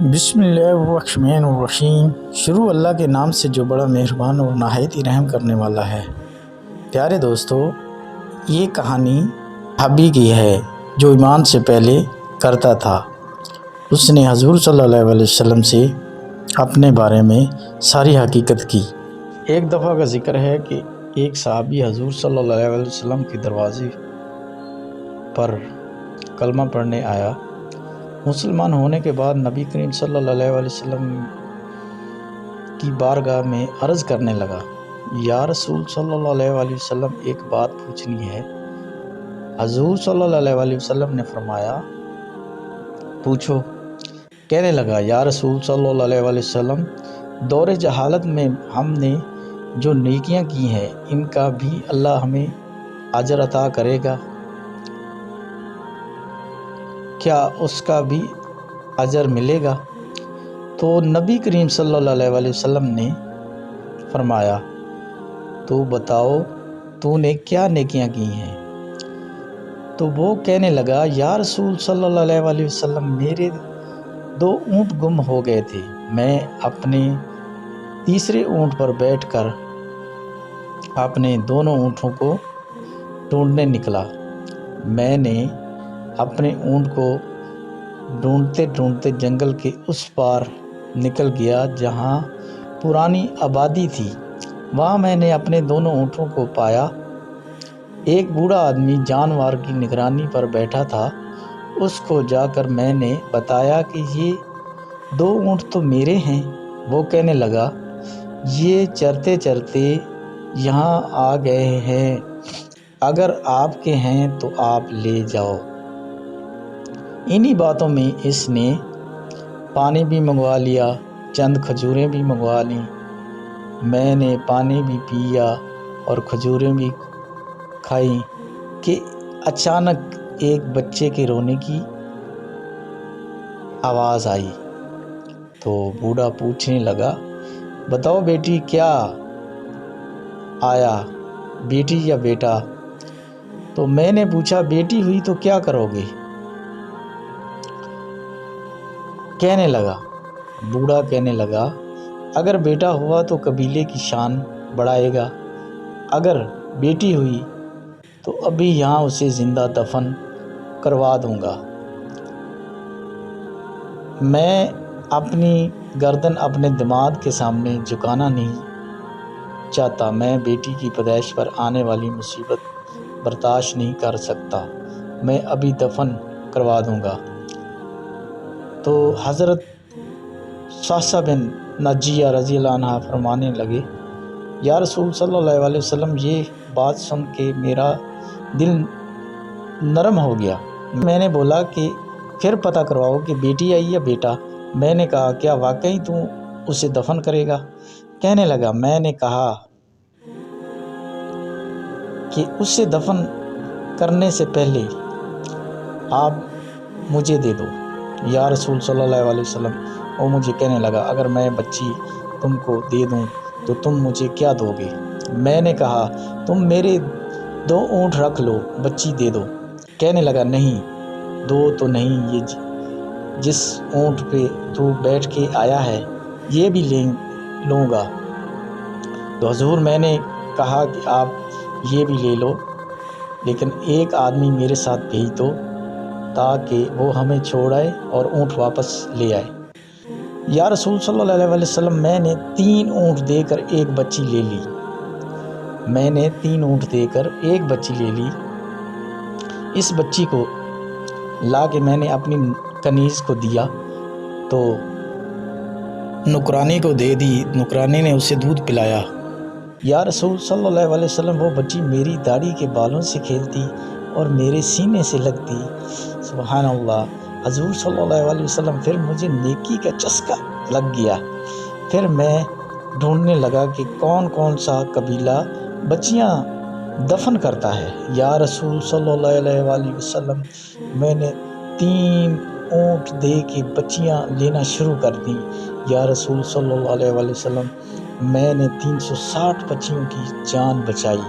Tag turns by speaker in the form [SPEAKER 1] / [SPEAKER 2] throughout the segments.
[SPEAKER 1] بسم اللہ الرحمن الرحیم۔ شروع اللہ کے نام سے جو بڑا مہربان اور نہایت ہی رحم کرنے والا ہے۔ پیارے دوستو، یہ کہانی صحابی کی ہے جو ایمان سے پہلے کرتا تھا۔ اس نے حضور صلی اللہ علیہ وسلم سے اپنے بارے میں ساری حقیقت کی۔ ایک دفعہ کا ذکر ہے کہ ایک صحابی حضور صلی اللہ علیہ وسلم کے دروازے پر کلمہ پڑھنے آیا۔ مسلمان ہونے کے بعد نبی کریم صلی اللہ علیہ وسلم کی بارگاہ میں عرض کرنے لگا، یا رسول صلی اللہ علیہ وسلم، ایک بات پوچھنی ہے۔ حضور صلی اللہ علیہ وسلم نے فرمایا، پوچھو۔ کہنے لگا، یا رسول صلی اللہ علیہ وسلم، دور جہالت میں ہم نے جو نیکیاں کی ہیں ان کا بھی اللہ ہمیں اجر عطا کرے گا؟ کیا اس کا بھی اجر ملے گا؟ تو نبی کریم صلی اللہ علیہ وسلم نے فرمایا، تو بتاؤ تو نے کیا نیکیاں کی ہیں؟ تو وہ کہنے لگا، یا رسول صلی اللہ علیہ وسلم، میرے 2 اونٹ گم ہو گئے تھے۔ میں اپنے تیسرے اونٹ پر بیٹھ کر اپنے دونوں اونٹوں کو ڈھونڈنے نکلا۔ میں نے اپنے اونٹ کو ڈھونڈتے ڈھونڈتے جنگل کے اس پار نکل گیا جہاں پرانی آبادی تھی۔ وہاں میں نے اپنے دونوں اونٹوں کو پایا۔ ایک بوڑھا آدمی جانور کی نگرانی پر بیٹھا تھا۔ اس کو جا کر میں نے بتایا کہ یہ 2 اونٹ تو میرے ہیں۔ وہ کہنے لگا، یہ چرتے چرتے یہاں آ گئے ہیں، اگر آپ کے ہیں تو آپ لے جاؤ۔ انہی باتوں میں اس نے پانی بھی منگوا لیا، چند کھجوریں بھی منگوا لیں۔ میں نے پانی بھی پیا اور کھجوریں بھی کھائیں کہ اچانک ایک بچے کے رونے کی آواز آئی۔ تو بوڑھا پوچھنے لگا، بتاؤ بیٹی، کیا آیا، بیٹی یا بیٹا؟ تو میں نے پوچھا، بیٹی ہوئی تو کیا کرو گے؟ بوڑھا کہنے لگا، اگر بیٹا ہوا تو قبیلے کی شان بڑھائے گا، اگر بیٹی ہوئی تو ابھی یہاں اسے زندہ دفن کروا دوں گا۔ میں اپنی گردن اپنے دماد کے سامنے جھکانا نہیں چاہتا۔ میں بیٹی کی پیدائش پر آنے والی مصیبت برداشت نہیں کر سکتا۔ میں ابھی دفن کروا دوں گا۔ تو حضرت صعصع بن نجیہ رضی اللہ عنہ فرمانے لگے، یا رسول صلی اللہ علیہ وسلم، یہ بات سن کے میرا دل نرم ہو گیا۔ میں نے بولا کہ پھر پتہ کرواؤ کہ بیٹی آئی یا بیٹا؟ میں نے کہا، کیا واقعی تو اسے دفن کرے گا؟ کہنے لگا، میں نے کہا کہ اسے دفن کرنے سے پہلے آپ مجھے دے دو یا رسول صلی اللہ علیہ وسلم۔ وہ مجھے کہنے لگا، اگر میں بچی تم کو دے دوں تو تم مجھے کیا دو گے؟ میں نے کہا، تم میرے 2 اونٹ رکھ لو، بچی دے دو۔ کہنے لگا، نہیں، 2 تو نہیں، یہ جس اونٹ پہ تو بیٹھ کے آیا ہے یہ بھی لوں گا۔ تو حضور، میں نے کہا کہ آپ یہ بھی لے لو، لیکن ایک آدمی میرے ساتھ بھیج دو تاکہ وہ ہمیں چھوڑائے اور اونٹ واپس لے آئے۔ یا رسول صلی اللہ علیہ وسلم، میں نے 3 اونٹ دے کر ایک بچی لے لی۔ اس بچی کو لا کے میں نے اپنی کنیز کو دیا تو نوکرانی کو دے دی، نوکرانی نے اسے دودھ پلایا۔ یا رسول صلی اللہ علیہ وسلم، وہ بچی میری داڑھی کے بالوں سے کھیلتی اور میرے سینے سے لگتی۔ سبحان اللہ۔ حضور صلی اللہ علیہ وسلم، پھر مجھے نیکی کا چسکا لگ گیا۔ پھر میں ڈھونڈنے لگا کہ کون کون سا قبیلہ بچیاں دفن کرتا ہے۔ یا رسول صلی اللہ علیہ وسلم، میں نے 3 اونٹ دے کے بچیاں لینا شروع کر دیں۔ یا رسول صلی اللہ علیہ وسلم، میں نے 360 بچیوں کی جان بچائی۔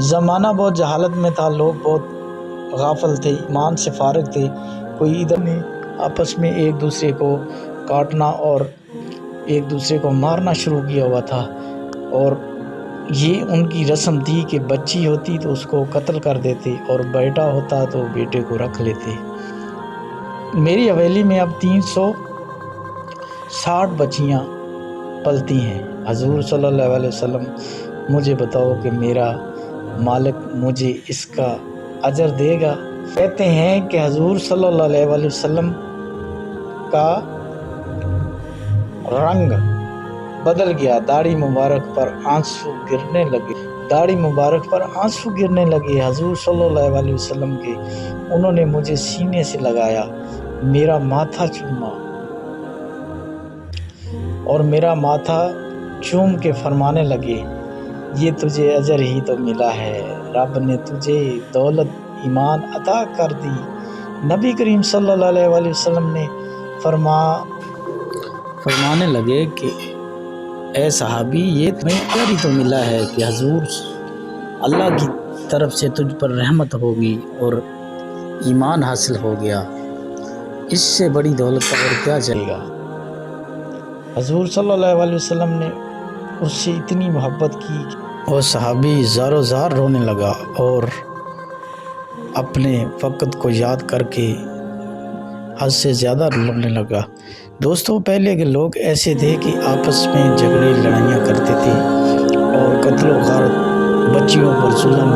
[SPEAKER 1] زمانہ بہت جہالت میں تھا، لوگ بہت غافل تھے، ایمان سے فارغ تھے، کوئی ادھر نہیں آپس میں ایک دوسرے کو کاٹنا اور ایک دوسرے کو مارنا شروع کیا ہوا تھا، اور یہ ان کی رسم تھی کہ بچی ہوتی تو اس کو قتل کر دیتے اور بیٹا ہوتا تو بیٹے کو رکھ لیتے۔ میری حویلی میں اب 360 بچیاں پلتی ہیں۔ حضور صلی اللہ علیہ وسلم مجھے بتاؤ کہ میرا مالک مجھے اس کا اجر دے گا؟ کہتے ہیں کہ حضور صلی اللہ علیہ وسلم کا رنگ بدل گیا، داڑھی مبارک پر آنسو گرنے لگے حضور صلی اللہ علیہ وسلم کے۔ انہوں نے مجھے سینے سے لگایا، میرا ماتھا چوما اور میرا ماتھا چوم کے فرمانے لگے، یہ تجھے اجر ہی تو ملا ہے، رب نے تجھے دولت ایمان عطا کر دی۔ نبی کریم صلی اللہ علیہ وسلم نے فرمانے لگے کہ اے صحابی، یہ تمہیں اجر ہی تو ملا ہے کہ حضور اللہ کی طرف سے تجھ پر رحمت ہوگی اور ایمان حاصل ہو گیا، اس سے بڑی دولت کا اور کیا چاہیے گا۔ حضور صلی اللہ علیہ وسلم نے اس سے اتنی محبت کی اور صحابی زار و زار رونے لگا اور اپنے وقت کو یاد کر کے حد سے زیادہ رونے لگا۔ دوستوں، پہلے کے لوگ ایسے تھے کہ آپس میں جھگڑے لڑائیاں کرتے تھے اور قتل و غارت، بچیوں پر ظلم،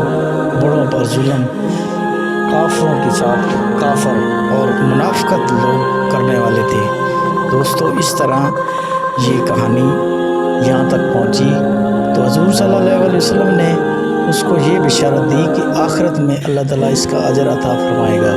[SPEAKER 1] بڑوں پر ظلم، کافروں کے ساتھ کافر اور منافقت لوگ کرنے والے تھے۔ دوستوں، اس طرح یہ کہانی یہاں تک پہنچی تو حضور صلی اللہ علیہ وسلم نے اس کو یہ بشارت دی کہ آخرت میں اللہ تعالیٰ اس کا اجر عطا فرمائے گا۔